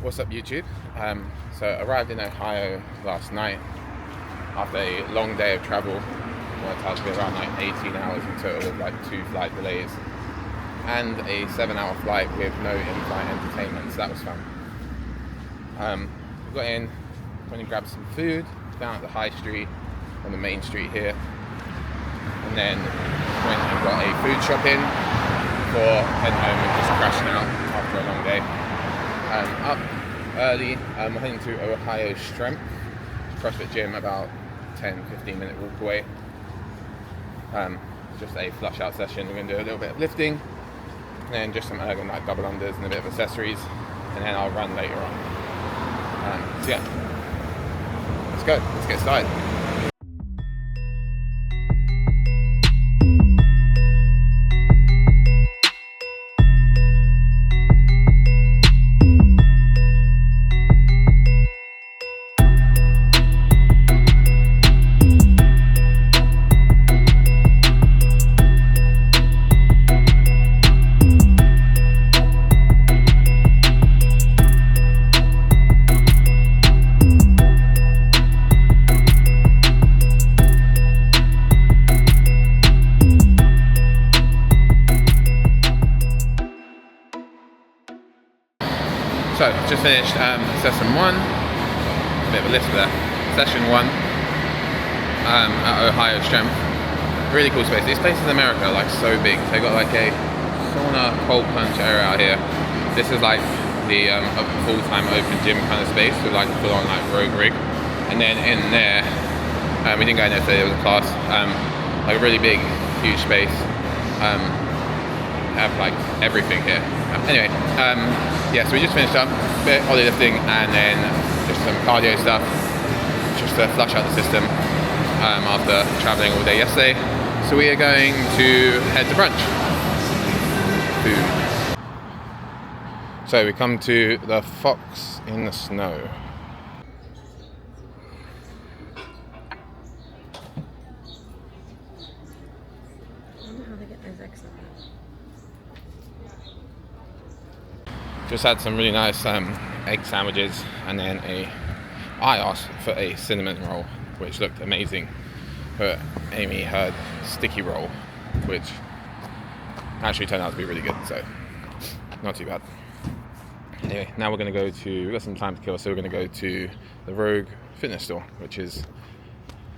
What's up, YouTube? So arrived in Ohio last night after a long day of travel. Worked out to be around like 18 hours in total with like 2 flight delays and a 7-hour flight with no in-flight entertainment, so that was fun. We got in, went and grabbed some food down at the high street on the main street here, and then went and got a food shop in before heading home and just crashing out after a long day. Up early, we're heading to Ohio Strength, Crossfit gym, about 10-15 minute walk away. Just a flush out session. We're going to do a little bit of lifting, and then just some ergon like double unders and a bit of accessories, and then I'll run later on. So yeah, let's go, let's get started. So, just finished session 1, a bit of a list there. Session 1 at Ohio Strength. Really cool space. This place in America, like, so big. They got like a sauna, cold plunge area out here. This is like the full-time open gym kind of space with like a full-on like rogue rig. And then in there, we didn't go in there today, there was a class, like a really big, huge space. Have like everything here. Anyway, yeah, so we just finished up a bit of ollie lifting and then just some cardio stuff, just to flush out the system after traveling all day yesterday. So we are going to head to brunch. Food. So we come to the Fox in the Snow. I wonder how they get those eggs like that. Just had some really nice egg sandwiches, and then I asked for a cinnamon roll, which looked amazing, but Amy had sticky roll, which actually turned out to be really good, so not too bad. Anyway, now we're going to we've got some time to kill, so we're going to go to the Rogue fitness store, which is,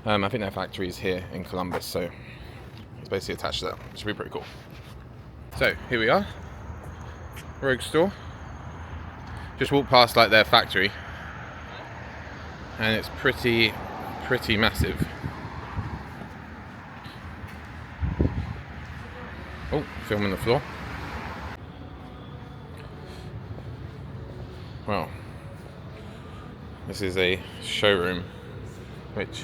I think their factory is here in Columbus, so it's basically attached to that, which should be pretty cool. So here we are, Rogue store. Just walked past like their factory, and it's pretty massive. Oh, filming the floor. Well, this is a showroom, which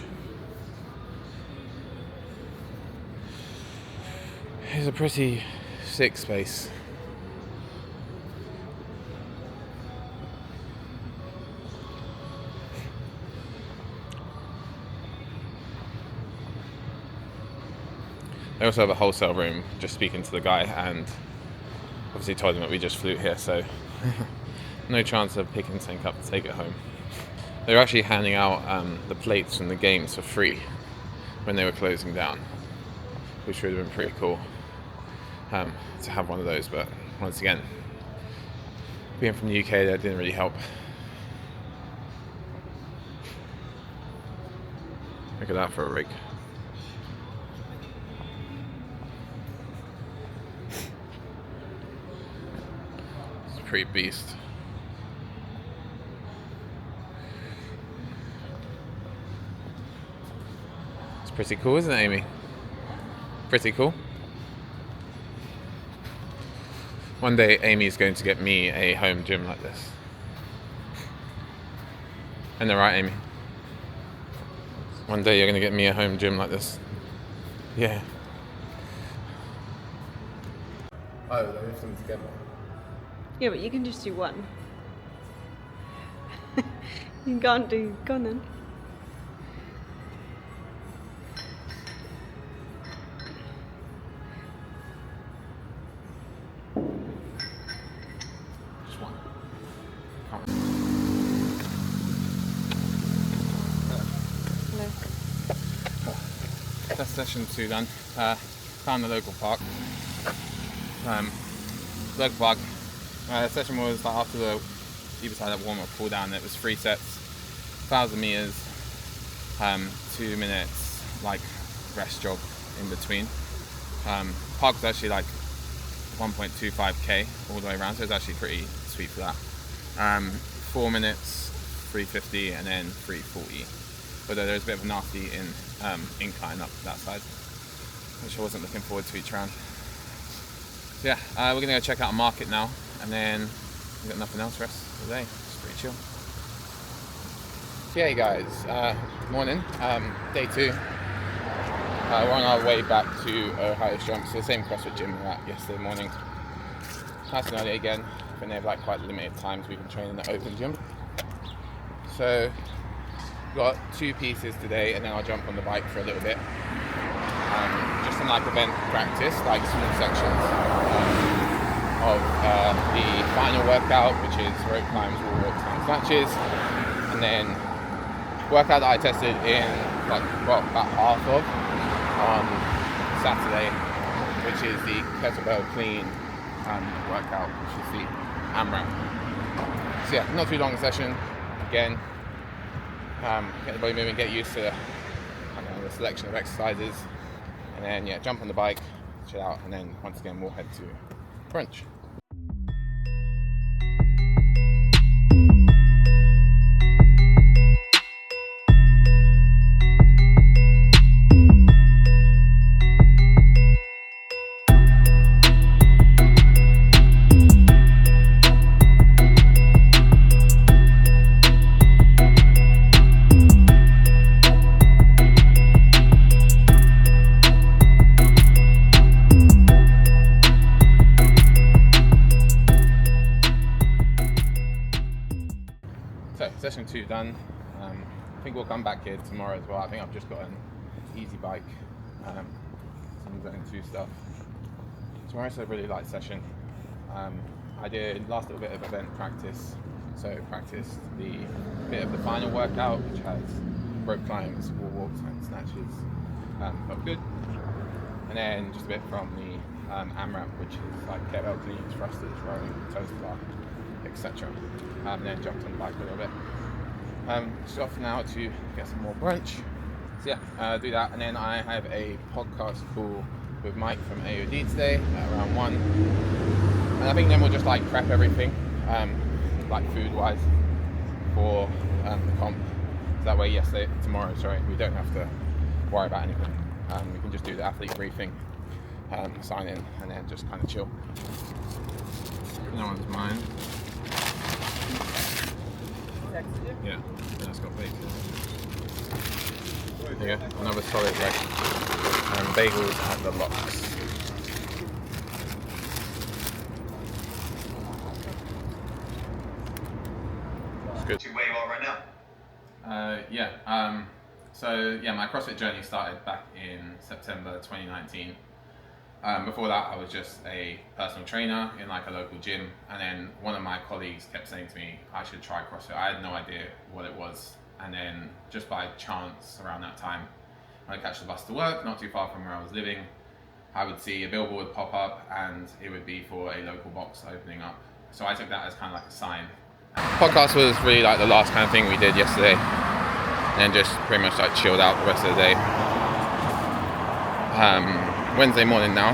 is a pretty sick space. They also have a wholesale room, just speaking to the guy, and obviously told him that we just flew here, so no chance of picking something up to take it home. They were actually handing out the plates from the games for free when they were closing down, which would have been pretty cool to have one of those, but once again, being from the UK, that didn't really help. Look at that for a rig. Pretty beast. It's pretty cool, isn't it, Amy? Pretty cool. One day Amy's going to get me a home gym like this. Isn't that right, Amy? One day you're going to get me a home gym like this. Yeah. Oh, they're lifting together. Yeah, but you can just do one. You can't do. Go on then. Just one. Come on. that's session 2 done. Found the local park. Local park. Session was like after the either side of warm-up cool down. It was 3 sets, 1,000 meters, 2 minutes like rest jog in between. Park was actually like 1.25k all the way around, so it's actually pretty sweet for that. 4 minutes, 350, and then 340. But there's a bit of a nasty incline up that side, which I wasn't looking forward to each round. So yeah, we're gonna go check out a market now, and then we've got nothing else for us today. It's pretty chill. So yeah, you guys, morning, day 2. We're on our way back to Ohio Strength, so the same CrossFit gym we were at yesterday morning. Nice and early again. I think they have like quite limited times we can train in the open gym. So got 2 pieces today, and then I'll jump on the bike for a little bit. Just some like event practice, like small sections of the final workout, which is rope climbs, wall walks, and snatches, and then workout that I tested in like about half of on Saturday, which is the kettlebell clean workout, which is the AMRAP. So yeah, not too long a session. Again, get the body moving, get used to the selection of exercises, and then yeah, jump on the bike, chill out, and then once again we'll head to brunch. So session 2 done. I think we'll come back here tomorrow as well. I think I've just got an easy bike, some zone 2 stuff. Tomorrow's a really light session. I did last little bit of event practice, so practiced the bit of the final workout, which has rope climbs, wall walks, and snatches. Felt good. And then just a bit from the AMRAP, which is like kettlebell cleans, thrusters, rowing, toes to bar, etc. And then jumped on the bike a little bit. Just off now to get some more brunch. So yeah, do that, and then I have a podcast call with Mike from AOD today at around 1. And I think then we'll just like prep everything, like food-wise, for the comp. So that way, tomorrow, we don't have to worry about anything. We can just do the athlete briefing, sign in, and then just kind of chill. No one's mine. Yeah, that's got bacon. There you go, another solid leg. Bagels at the Locks. It's good. Where you are right now? So my CrossFit journey started back in September 2019. Before that, I was just a personal trainer in like a local gym, and then one of my colleagues kept saying to me I should try CrossFit. I had no idea what it was, and then just by chance around that time, I'd catch the bus to work, not too far from where I was living. I would see a billboard pop up, and it would be for a local box opening up. So I took that as kind of like a sign. Podcast was really like the last kind of thing we did yesterday, and just pretty much like chilled out the rest of the day. Wednesday morning now,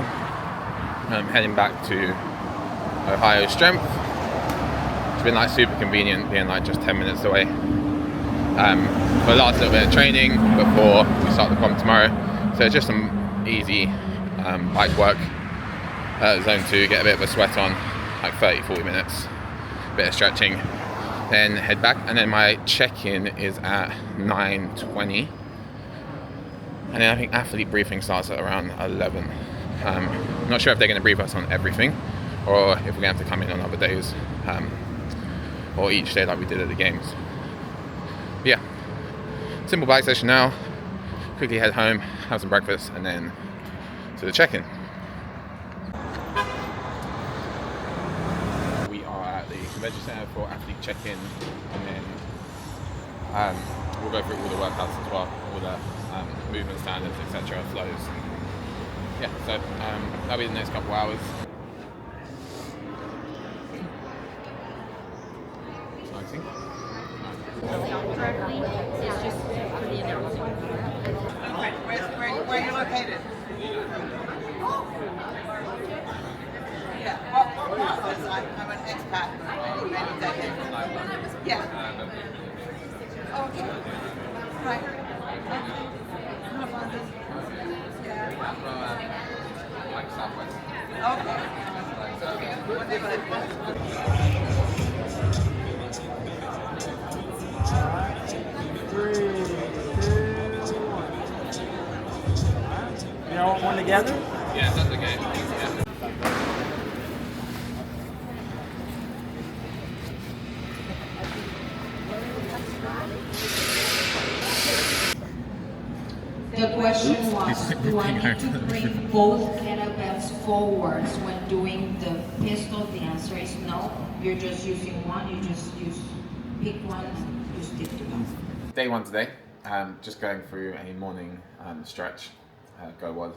I'm heading back to Ohio Strength. It's been like super convenient being like just 10 minutes away. For the last little bit of training before we start the comp tomorrow. So it's just some easy bike work. Zone 2, get a bit of a sweat on, like 30-40 minutes, bit of stretching, then head back, and then my check-in is at 9:20. And then I think athlete briefing starts at around 11. Not sure if they're going to brief us on everything, or if we're going to have to come in on other days, or each day like we did at the games. But yeah, simple bike session now. Quickly head home, have some breakfast, and then to the check-in. We are at the convention center for athlete check-in, and then We'll go through all the workouts as well, all the movement standards, etc., flows. Yeah, so that'll be the next couple hours. Exciting. Correctly, it's just for the announcement. Where are you located? Yeah, I'm an expat. Yeah. Okay. Right. Not London. Yeah. Like Southwest. Okay. Three, two, one. You all one together? Yeah, that's the game. Yeah. The question was, do I need to bring both kettlebells forwards when doing the pistol? The answer is no. You're just using one. You just pick one and you stick to one. Day one today. Just going through a morning stretch. Go WOD.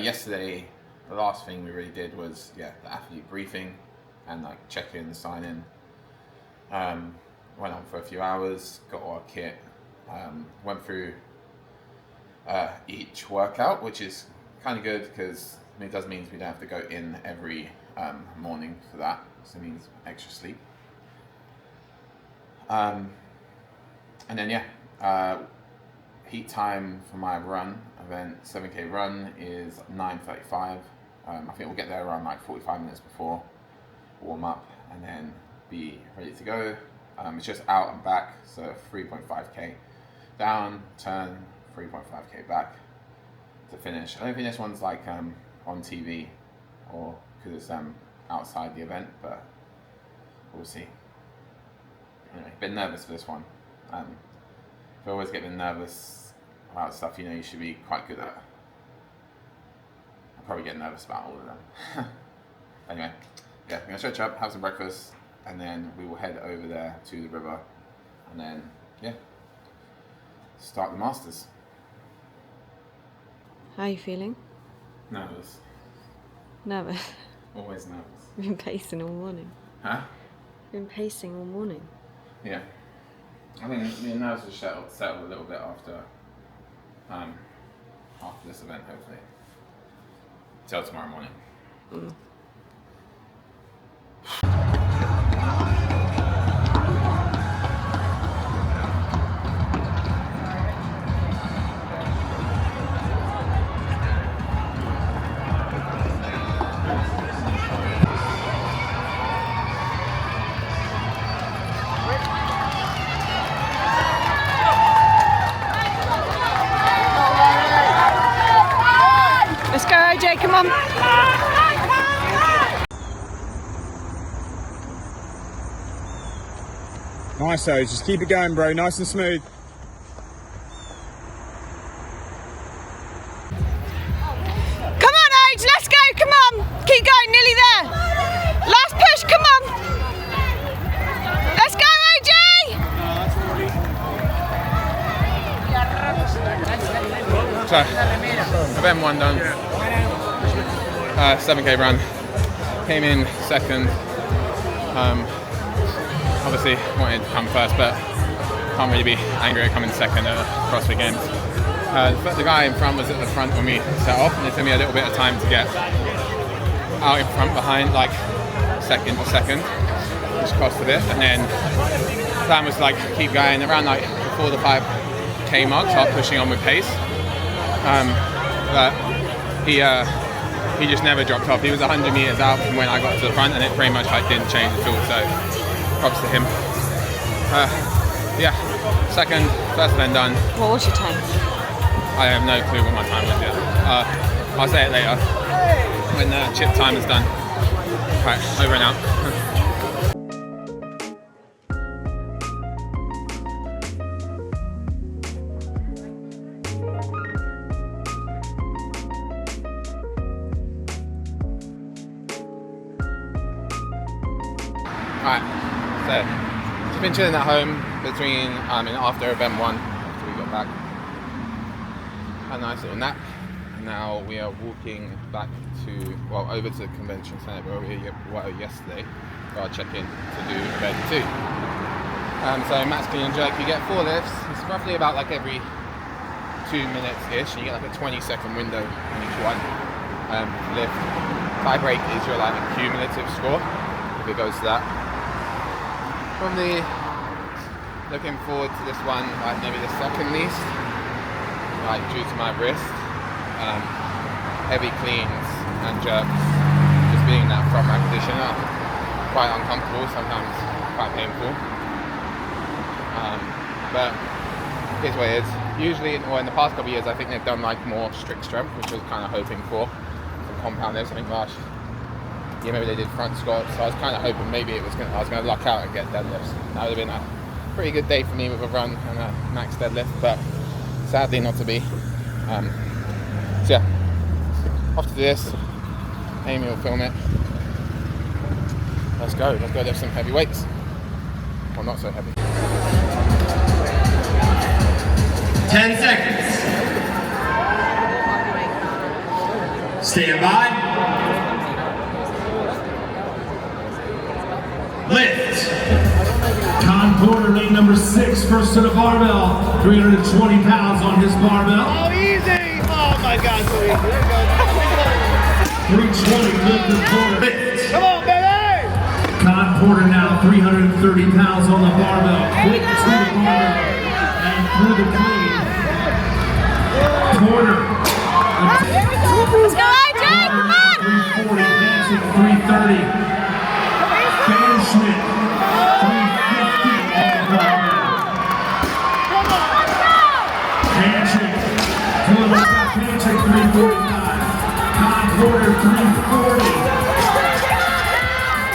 Yesterday, the last thing we really did was the athlete briefing and like check in, sign in. Went on for a few hours, got all our kit, went through each workout, which is kind of good because it does mean we don't have to go in every morning for that, so it means extra sleep. And then heat time for my run event, 7K run, is 9:35. I think we'll get there around like 45 minutes before, warm up, and then be ready to go. It's just out and back, so 3.5K down, turn, 3.5K back to finish. I don't think this one's like on TV or because it's outside the event, but we'll see. Anyway, a bit nervous for this one. If you always get a bit nervous about stuff you know you should be quite good at. I'll probably get nervous about all of them. Anyway, I'm gonna stretch up, have some breakfast, and then we will head over there to the river, and then start the masters. How are you feeling? Nervous. Nervous? Always nervous. You've been pacing all morning. Huh? You've been pacing all morning. Yeah. I mean, the nerves will settle a little bit after this event, hopefully. Till tomorrow morning. Let's go, OJ, come on. Nice, though. Just keep it going, bro. Nice and smooth. Come on, OJ, let's go, come on. Keep going, nearly there. Last push, come on. Let's go, OJ. So, event one done. 7K run. Came in second. Obviously wanted to come first, but can't really be angry at coming second at CrossFit Games. The guy in front was at the front when we set off, and it took me a little bit of time to get out in front behind, like second to second, which cost a bit. And then the plan was like keep going around like before the 5K mark, start pushing on with pace. But he just never dropped off. He was 100 meters out from when I got to the front, and it pretty much like didn't change at all. So props to him. Second, first event done. What was your time? I have no clue what my time was yet. I'll say it later when the chip time is done. Right, over and out. Alright, so been chilling at home between after event 1 after we got back. Had a nice little nap. Now we are walking back over to the convention centre where we were yesterday for our check-in to do event 2. So max clean and jerk, you get 4 lifts. It's roughly about like every 2 minutes-ish. You get like a 20-second window on each one lift. Tie break is your like cumulative score if it goes to that. Probably looking forward to this one, like maybe the second least, like due to my wrist. Heavy cleans and jerks, just being in that front rack position, are quite uncomfortable, sometimes quite painful. But here's what it is. Usually, in the past couple of years, I think they've done like more strict strength, which I was kind of hoping for. Some compound lifts. I think last year maybe they did front squats, so I was kind of hoping maybe I was going to luck out and get deadlifts. That would have been a pretty good day for me with a run and a max deadlift, but sadly not to be. So yeah, off to do this. Amy will film it. Let's go lift some heavy weights. Well, not so heavy. 10 seconds. Stand by. Lift. Con Porter, lane number 6, first to the barbell. 320 pounds on his barbell. Oh, easy! Oh my God, so easy. There you go. 320, lift the Porter. Lift. Come on, baby! Con Porter now, 330 pounds on the barbell. Quick to the barbell and through the clean. Porter. Let's go, AJ! Come on! 340, dancing 330. Schmidt, 350 on the barbell. Handshake. Handshake 345. Con Porter 340.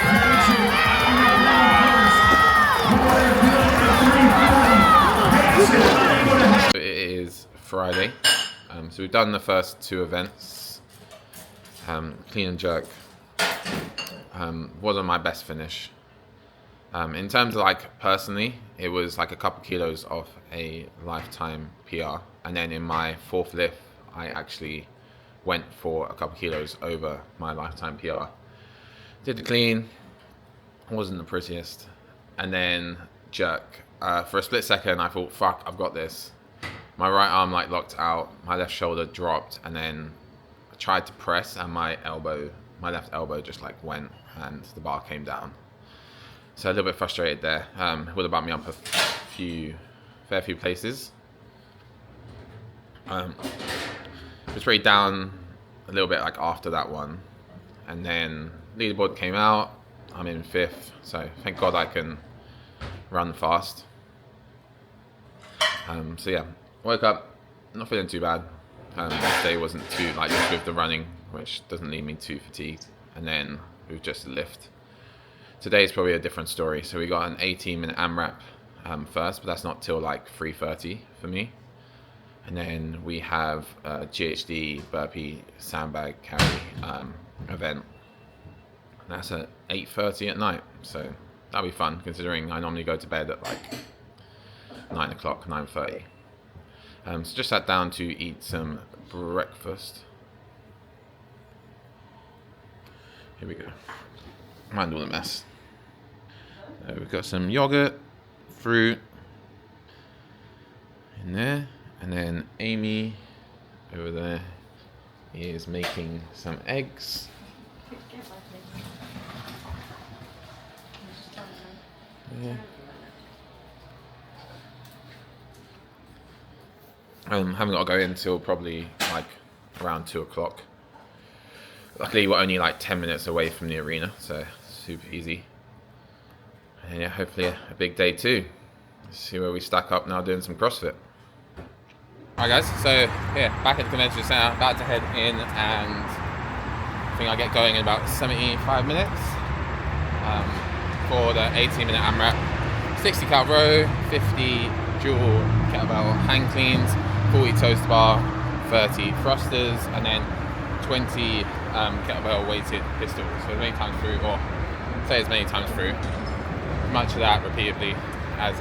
Handshake. Porter good at 340. Handshake. It is Friday, so we've done the first 2 events. Clean and jerk wasn't my best finish. In terms of like personally, it was like a couple kilos off a lifetime PR, and then in my 4th lift I actually went for a couple kilos over my lifetime PR. Did the clean, wasn't the prettiest, and then jerk. For a split second I thought, fuck, I've got this. My right arm like locked out, my left shoulder dropped, and then I tried to press and my left elbow just like went and the bar came down. So a little bit frustrated there. Would have bumped me up a fair few places. It was pretty down a little bit like after that one, and then leaderboard came out. I'm in 5th, so thank God I can run fast. So yeah, woke up not feeling too bad. Yesterday wasn't too like just with the running, which doesn't leave me too fatigued, and then with just the lift. Today's probably a different story. So we got an 18-minute AMRAP first, but that's not till like 3:30 for me. And then we have a GHD burpee sandbag carry event. And that's at 8:30 at night. So that'll be fun considering I normally go to bed at like 9 o'clock, 9:30. So just sat down to eat some breakfast. Here we go. Mind all the mess. We've got some yogurt, fruit in there, and then Amy over there is making some eggs. Yeah. Haven't got to go in until probably like around 2 o'clock. Luckily we're only like 10 minutes away from the arena, so super easy. And yeah, hopefully a big day too. Let's see where we stack up now doing some CrossFit. Alright guys, so yeah, back at the convention center, about to head in, and I think I'll get going in about 75 minutes for the 18-minute AMRAP. 60 cal row, 50 dual kettlebell hang cleans, 40 toes to bar, 30 thrusters, and then 20 kettlebell weighted pistols. So as many times through, or say as many times through. Much of that repeatedly as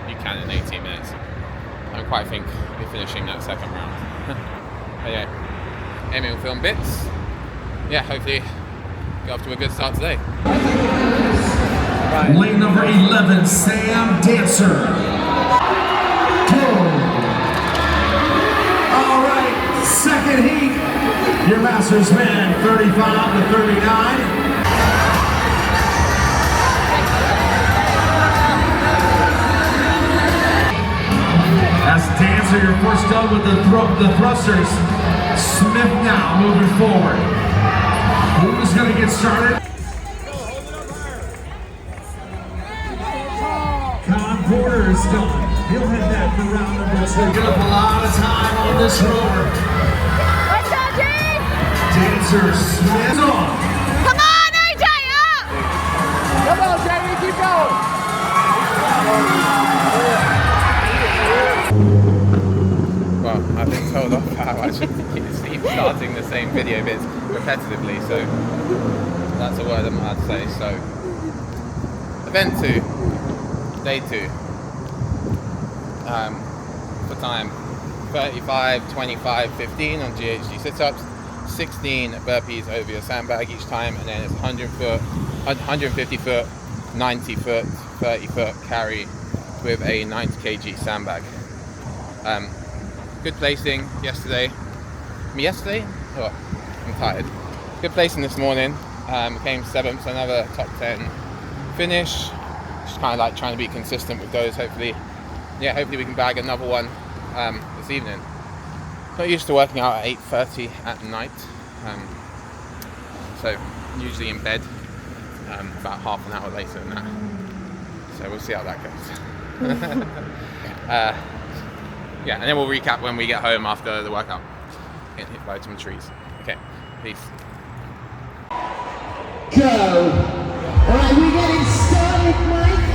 you can in 18 minutes. I don't quite think we're finishing that second round. But yeah, aiming for film bits. Yeah, hopefully get off to a good start today. Lane number 11, Sam Dancer. Go. All right, second heat. Your Masters man, 35 to 39. As Dancer, your first done with the thrusters. Smith now moving forward. Who's going to get started? Con Porter is done. He'll head back for round number 2. Get up a lot of time on this rower. Dancer Smith on. Come on, AJ, up! Come on, Jamie, keep going. Well, I've been told off how I should keep starting the same video bits repetitively, so that's a word I'm allowed to say. So, event 2, day 2. For time 35, 25, 15 on GHD sit-ups, 16 burpees over your sandbag each time, and then it's 100 foot, 150 foot, 90 foot, 30 foot carry with a 90 kg sandbag. Good placing yesterday. Oh, I'm tired. Good placing this morning. Came 7th, so another top 10 finish. Just kind of like trying to be consistent with those. Hopefully we can bag another one this evening. Not used to working out at 8:30 at night, so usually in bed about half an hour later than that. So we'll see how that goes. Yeah, and then we'll recap when we get home after the workout. Getting hit by some trees. Okay, peace. Go! Alright, we're getting started, Mike.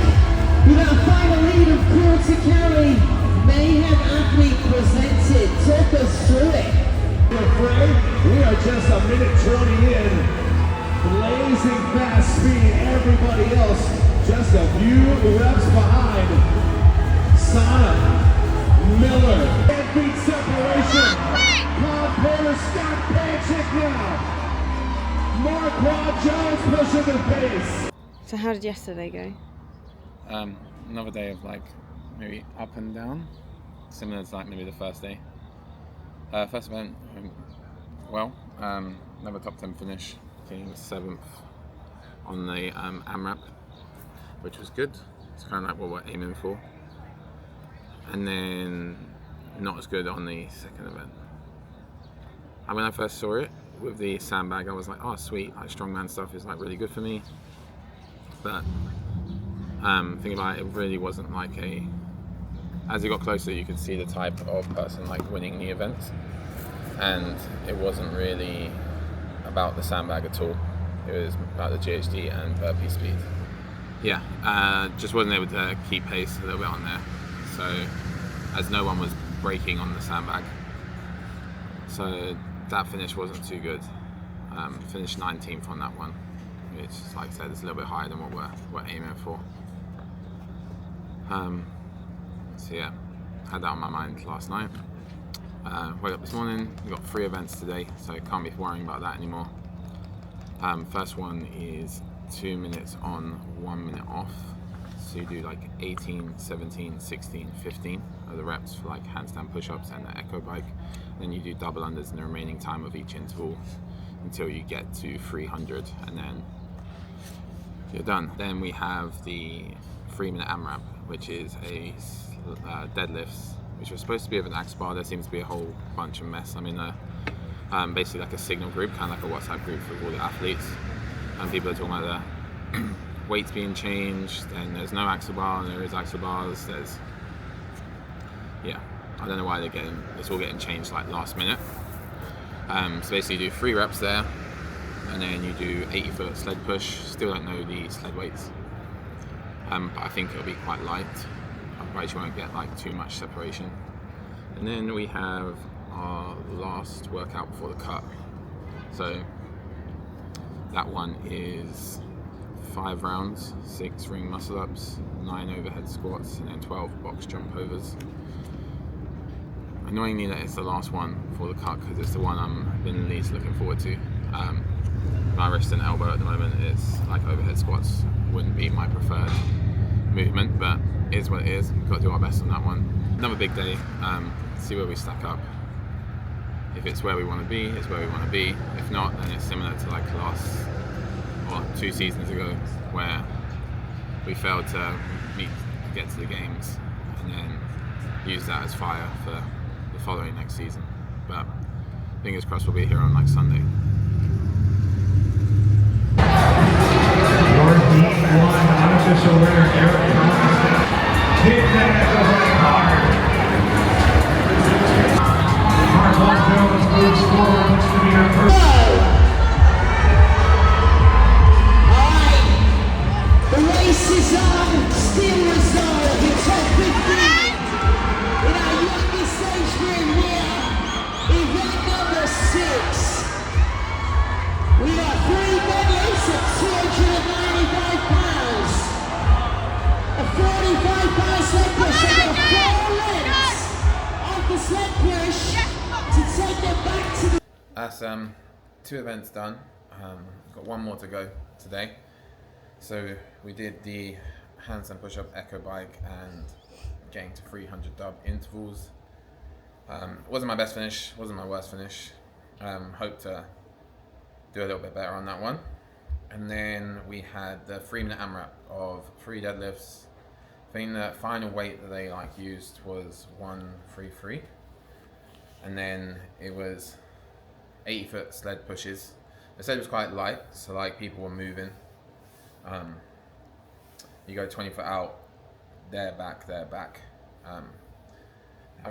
We've got a final lead of quarter carry. Mayhem Athlete presented. Talk us through it. Afraid? We are just a minute 20 in. Blazing fast speed. Everybody else just a few reps behind. Sana, Miller, 10 feet separation. Con Porter, Scott Panchik now. Marquand Jones pushing the pace. So how did yesterday go? Another day of like maybe up and down, similar to like maybe the first day. First event, well, another top 10 finish, came 7th on the AMRAP, which was good. It's kind of like what we're aiming for. And then not as good on the second event. And when I first saw it with the sandbag, I was like, oh sweet, like strongman stuff is like really good for me. But thinking about it, it really wasn't like a, as you got closer you could see the type of person like winning the event, and it wasn't really about the sandbag at all. It was about the GHD and burpee speed. Yeah, just wasn't able to keep pace a little bit on there. So, as no one was braking on the sandbag, so that finish wasn't too good. Finished 19th on that one, which, like I said, is a little bit higher than what we're aiming for. So yeah, had that on my mind last night. Woke up this morning. We've got 3 events today, so can't be worrying about that anymore. First one is 2 minutes on, 1 minute off. So you do like 18, 17, 16, 15 of the reps for like handstand push-ups and the echo bike. Then you do double unders in the remaining time of each interval until you get to 300, and then you're done. Then we have the 3-minute AMRAP, which is a deadlifts, which was supposed to be with an axe bar. There seems to be a whole bunch of mess. I'm in a basically like a signal group, kind of like a WhatsApp group for all the athletes, and people are talking about the weights being changed, and there's no axle bar, and there is axle bars. There's, yeah, I don't know why it's all getting changed like last minute. So basically you do 3 reps there, and then you do 80-foot sled push. Still don't know the sled weights, but I think it'll be quite light. Otherwise you won't get like too much separation. And then we have our last workout before the cut. So that one is 5 rounds, 6 ring muscle ups, 9 overhead squats, and then 12 box jump overs. Annoyingly that it's the last one for the cut because it's the one I'm been least looking forward to. My wrist and elbow at the moment, it's like overhead squats wouldn't be my preferred movement, but it is what it is. We've got to do our best on that one. Another big day, see where we stack up. If it's where we want to be, it's where we want to be. If not, then it's similar to like or 2 seasons ago, where we failed to get to the games and then use that as fire for the following next season. But fingers crossed we'll be here on like Sunday. Your D1 unofficial winner, Eric Crossfit. Hit that right hard. Mark Jones moves forward, looks to be our first. The race is on, still resolved in top 15. In our youngest age group here, event number 6. We got 3 medleys at 295 pounds. A 45-pound sled push and a 4 lengths of the sled push to take them back to the... That's 2 events done. Got 1 more to go today. So we did the handstand push-up echo bike and getting to 300 dub intervals. It wasn't my best finish, wasn't my worst finish. Hope to do a little bit better on that one. And then we had the 3-minute AMRAP of 3 deadlifts. I think the final weight that they used was 133. And then it was 80-foot sled pushes. The sled was quite light, so people were moving. You go 20 foot out, they're back. That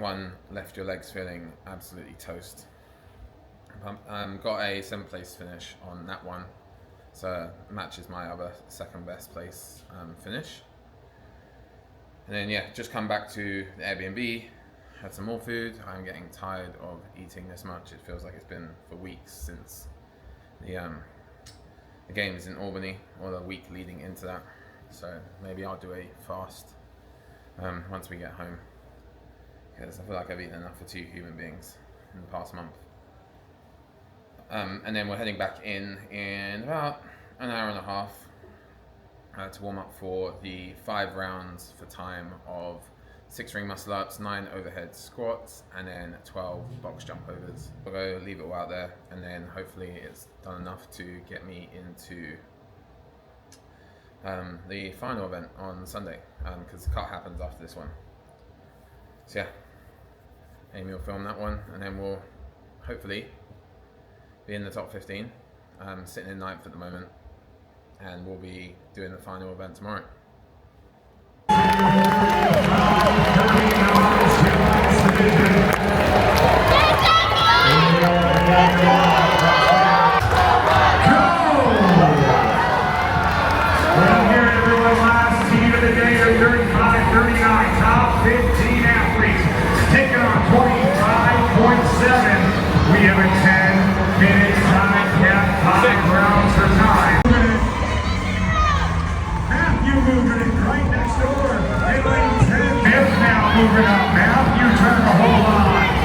one left your legs feeling absolutely toast. Got a 7th place finish on that one, so matches my other 2nd best place finish. And then yeah, just come back to the Airbnb, had some more food. I'm getting tired of eating this much. It feels like it's been for weeks since the games in Albany, or the week leading into that. So maybe I'll do a fast once we get home, because I feel like I've eaten enough for 2 human beings in the past month. And then we're heading back in about an hour and a half to warm up for the 5 rounds for time of 6 ring muscle ups, 9 overhead squats, and then 12 box jump overs. We'll go leave it all out there, and then hopefully it's done enough to get me into the final event on Sunday, because the cut happens after this one. So yeah, Amy will film that one, and then we'll hopefully be in the top 15, sitting in 9th at the moment, and we'll be doing the final event tomorrow. Top 15 athletes taking on 25.7. We have a 10-minute time cap, 5 rounds for time. Matthew moving it right next door. Smith now moving up. Matthew turn the whole line.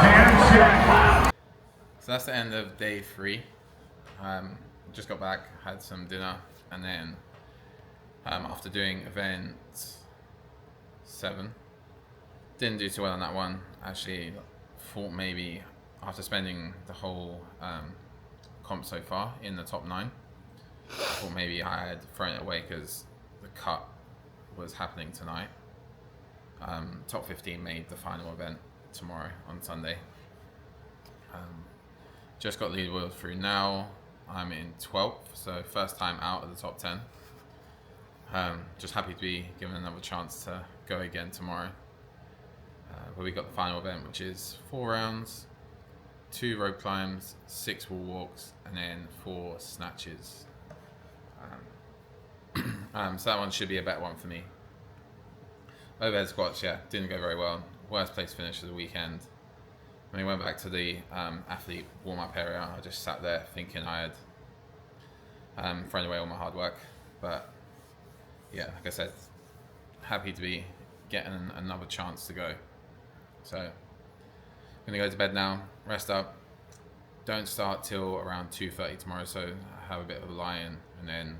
And check. So that's the end of day 3. Just got back, had some dinner, and then after doing event 7, didn't do too well on that one. Actually thought maybe after spending the whole comp so far in the top 9, I thought maybe I had thrown it away because the cut was happening tonight. Top 15 made the final event tomorrow on Sunday. Just got leaderboard through now. I'm in 12th, so first time out of the top 10. Just happy to be given another chance to go again tomorrow. But we got the final event, which is 4 rounds, 2 rope climbs, 6 wall walks, and then 4 snatches. So that one should be a better one for me. Overhead squats, yeah, didn't go very well. Worst place finish of the weekend. When we went back to the athlete warm-up area, I just sat there thinking I had thrown away all my hard work. But yeah, like I said, happy to be getting another chance to go. So I'm gonna go to bed now, rest up. Don't start till around 2:30 tomorrow, so I have a bit of a lie-in, and then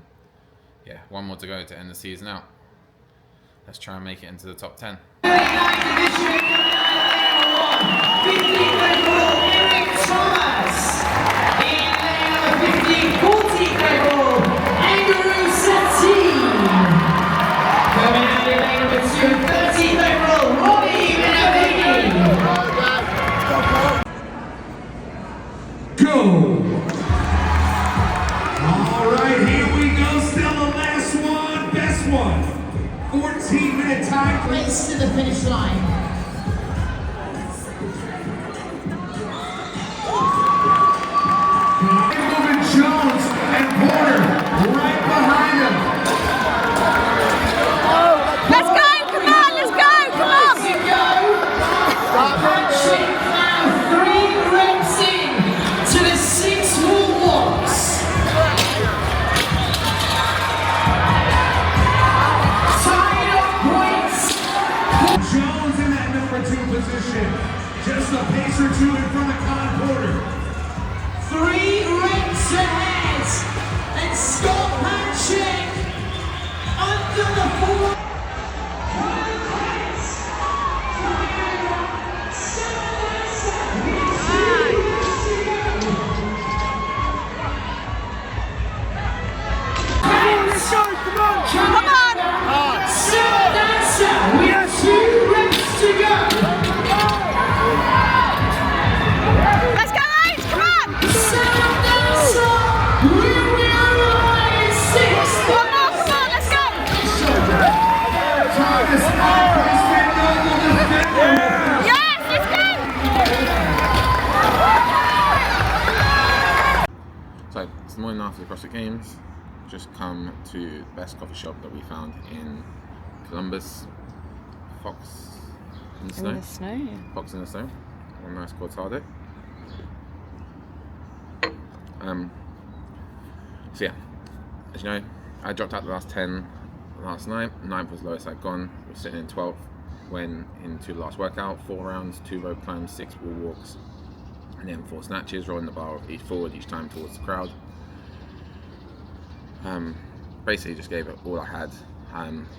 yeah, one more to go to end the season out. Let's try and make it into the top 10. All right, here we go. Still the last one, best one. 14-minute time. Race to the finish line. Moving Jones and Porter right behind him. Let's go, come on, let's go, come on. Punching now 3 reps in to the 6 wall walks. Tied up points. Jones in that number 2 position. Just a pace or 2 in front of Con Porter. 3 reps ahead. And Scott Patrick under the 4. Come on. We have 2 reps to go. Let's go, H, come on. One more, come on, let's go. Yes, let's go. So it's the morning after the CrossFit Games. Just come to the best coffee shop that we found in Columbus, Fox in the Snow. In the snow. Fox in the Snow. One nice cortado. So yeah, as you know, I dropped out the last 10 last night. 9th was the lowest I'd gone. We're sitting in 12th. Went into the last workout, 4 rounds, 2 rope climbs, 6 wall walks, and then 4 snatches, rolling the bar forward each time towards the crowd. Basically just gave it all I had.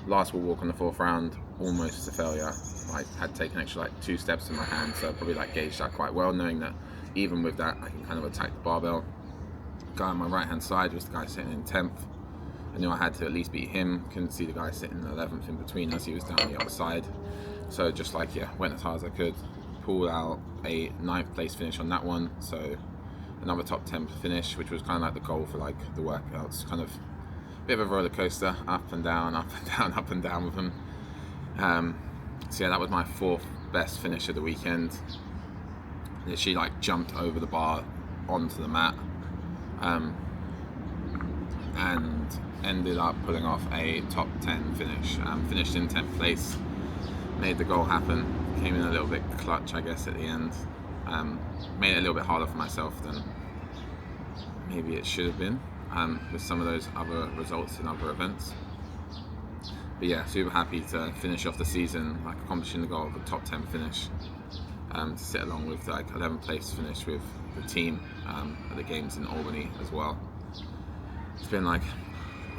Last wall walk on the 4th round, almost a failure. I had taken extra 2 steps in my hand, so I probably gauged that quite well, knowing that even with that I can kind of attack the barbell. Guy on my right hand side was the guy sitting in 10th. I knew I had to at least beat him. Couldn't see the guy sitting in 11th in between us, he was down the other side. So just went as hard as I could, pulled out a 9th place finish on that one, so another top 10 finish, which was kind of like the goal for the workouts. Kind of a bit of a roller coaster, up and down, up and down, up and down with them. So yeah, that was my 4th best finish of the weekend. She jumped over the bar onto the mat, and ended up pulling off a top 10 finish. Finished in 10th place, made the goal happen. Came in a little bit clutch, I guess, at the end. Made it a little bit harder for myself than maybe it should have been, with some of those other results in other events. But yeah, super happy to finish off the season accomplishing the goal of a top 10 finish, to sit along with 11th place finish with the team at the games in Albany as well. It's been a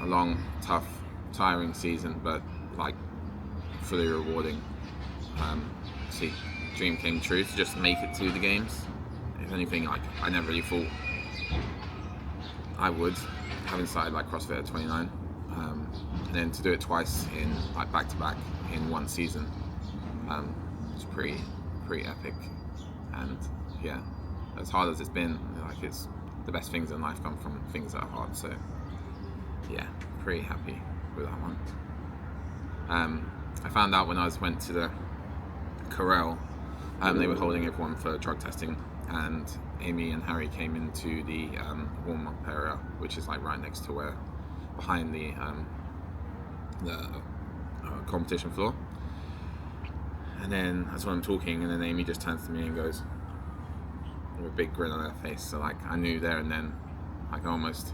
long, tough, tiring season, but fully rewarding. See, dream came true to just make it to the games. If anything, I never really thought I would, having started CrossFit at 29, and then to do it twice in back to back in one season, it's pretty epic. And yeah, as hard as it's been, it's the best things in life come from things that are hard. So yeah, pretty happy with that one. I found out when I went to the Corral, they were holding everyone for drug testing, and Amy and Harry came into the warm-up area, which is right next to where, behind the competition floor. And then that's when I'm talking, and then Amy just turns to me and goes, with a big grin on their face. So like I knew there and then, I almost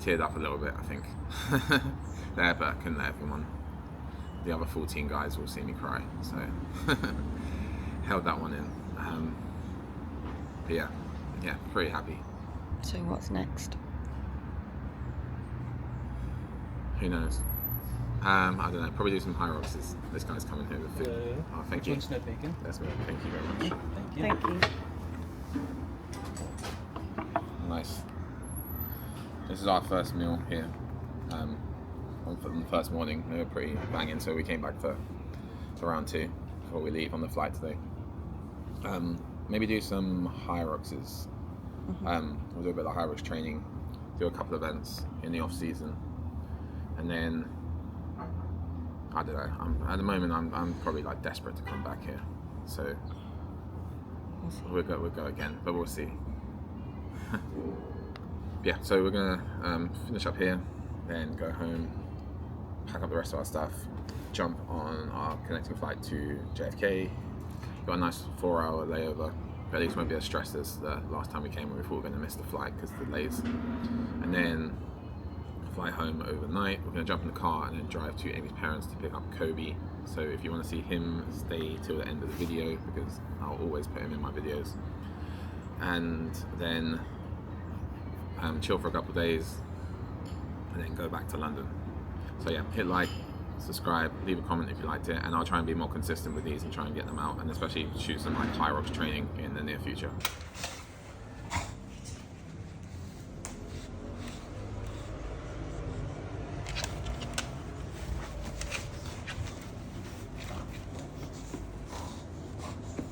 teared up a little bit, I think. There, but I couldn't let everyone, the other 14 guys will see me cry. So held that one in. But yeah, pretty happy. So what's next? Who knows? I don't know. Probably do some high rocks. This guy's coming here with food. Oh, thank you. That's good. Thank you very much. Thank you. Nice. This is our first meal here. On the first morning, we were pretty banging, so we came back for round 2 before we leave on the flight today. Maybe do some high rocks. We'll do a bit of high rocks training, do a couple of events in the off season, and then I don't know. At the moment, I'm probably like desperate to come back here, so we'll go again, but we'll see. Yeah, so we're gonna finish up here, then go home, pack up the rest of our stuff, jump on our connecting flight to JFK. Got a nice 4-hour layover, but at least won't be as stressed as the last time we came when we thought we were going to miss the flight because of the delays. And then fly home overnight. We're going to jump in the car and then drive to Amy's parents to pick up Kobe. So if you want to see him, stay till the end of the video because I'll always put him in my videos. And then chill for a couple of days and then go back to London. So yeah, hit like, subscribe, leave a comment if you liked it, and I'll try and be more consistent with these and try and get them out, and especially shoot some like high rocks training in the near future.